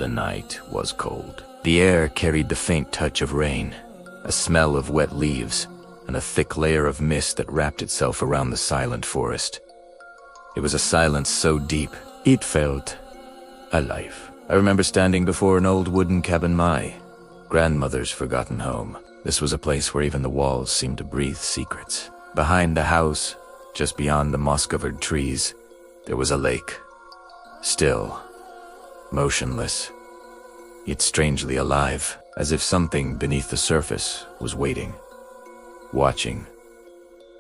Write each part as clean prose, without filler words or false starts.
The night was cold. The air carried the faint touch of rain, a smell of wet leaves, and a thick layer of mist that wrapped itself around the silent forest. It was a silence so deep, it felt alive. I remember standing before an old wooden cabin, my grandmother's forgotten home. This was a place where even the walls seemed to breathe secrets. Behind the house, just beyond the moss-covered trees, there was a lake. Still, motionless, yet strangely alive, as if something beneath the surface was waiting, watching.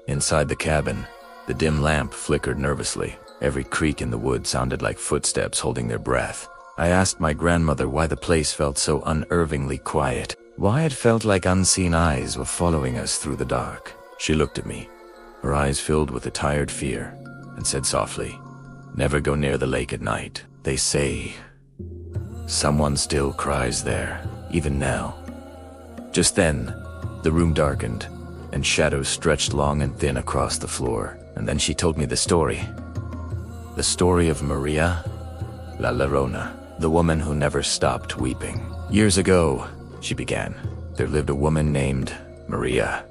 Inside the cabin, the dim lamp flickered nervously. Every creak in the wood sounded like footsteps holding their breath. I asked my grandmother why the place felt so unnervingly quiet, why it felt like unseen eyes were following us through the dark. She looked at me, her eyes filled with a tired fear, and said softly, "Never go near the lake at night. They say someone still cries there, even now." Just then, the room darkened, and shadows stretched long and thin across the floor. And then she told me the story. The story of Maria, La Llorona, the woman who never stopped weeping. "Years ago," she began, "there lived a woman named Maria.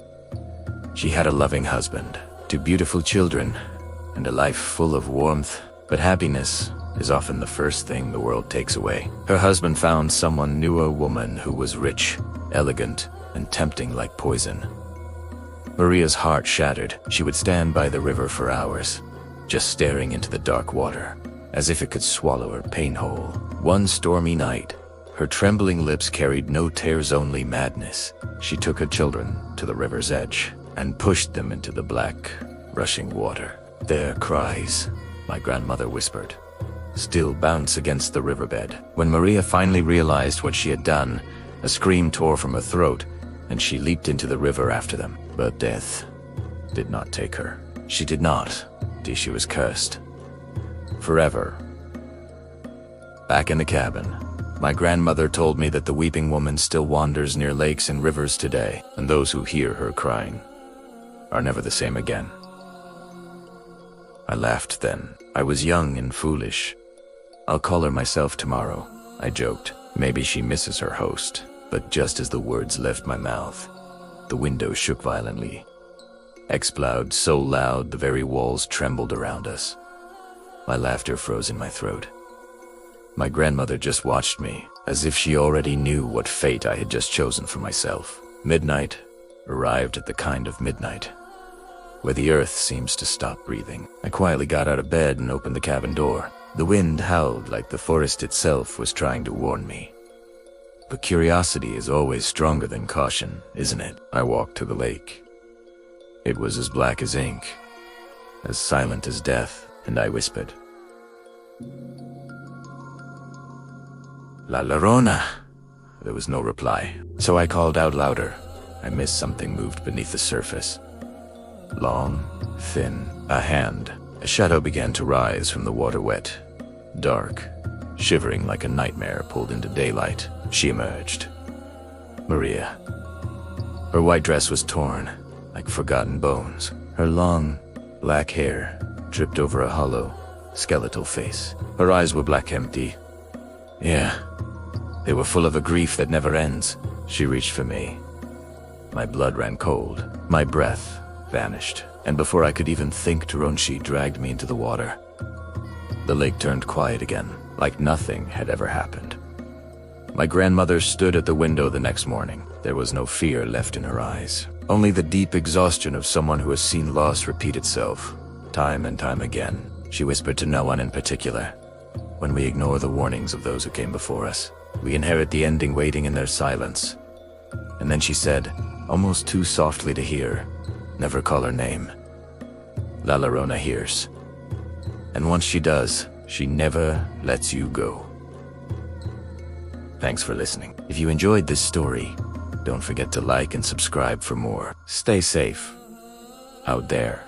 She had a loving husband, 2 beautiful children, and a life full of warmth. But happiness is often the first thing the world takes away. Her husband found someone new, a woman who was rich, elegant, and tempting like poison. Maria's heart shattered. She would stand by the river for hours, just staring into the dark water, as if it could swallow her pain whole. One stormy night, her trembling lips carried no tears, only madness. She took her children to the river's edge and pushed them into the black, rushing water. Their cries, my grandmother whispered, still bounce against the riverbed. When Maria finally realized what she had done, a scream tore from her throat, and she leaped into the river after them. But death did not take her. She did not. She was cursed. Forever. Back in the cabin, my grandmother told me that the weeping woman still wanders near lakes and rivers today, and those who hear her crying are never the same again. I laughed then. I was young and foolish. "I'll call her myself tomorrow," I joked. Maybe she misses her host. But just as the words left my mouth, the window shook violently. Explode so loud the very walls trembled around us. My laughter froze in my throat. My grandmother just watched me, as if she already knew what fate I had just chosen for myself. Midnight arrived at the kind of midnight where the earth seems to stop breathing. I quietly got out of bed and opened the cabin door. The wind howled like the forest itself was trying to warn me. But curiosity is always stronger than caution, isn't it? I walked to the lake. It was as black as ink, as silent as death, and I whispered, "La Llorona." There was no reply, so I called out louder. I missed something moved beneath the surface. Long, thin, a hand. A shadow began to rise from the water, wet, dark, shivering like a nightmare pulled into daylight. She emerged. Maria. Her white dress was torn, like forgotten bones. Her long, black hair dripped over a hollow, skeletal face. Her eyes were black, empty. Yeah, they were full of a grief that never ends. She reached for me. My blood ran cold. My breath vanished. And before I could even think to run, she dragged me into the water. The lake turned quiet again, like nothing had ever happened. My grandmother stood at the window the next morning. There was no fear left in her eyes, only the deep exhaustion of someone who has seen loss repeat itself, time and time again. She whispered to no one in particular. When we ignore the warnings of those who came before us, we inherit the ending waiting in their silence. And then she said, almost too softly to hear, "Never call her name. La Llorona hears. And once she does, she never lets you go." Thanks for listening. If you enjoyed this story, don't forget to like and subscribe for more. Stay safe out there.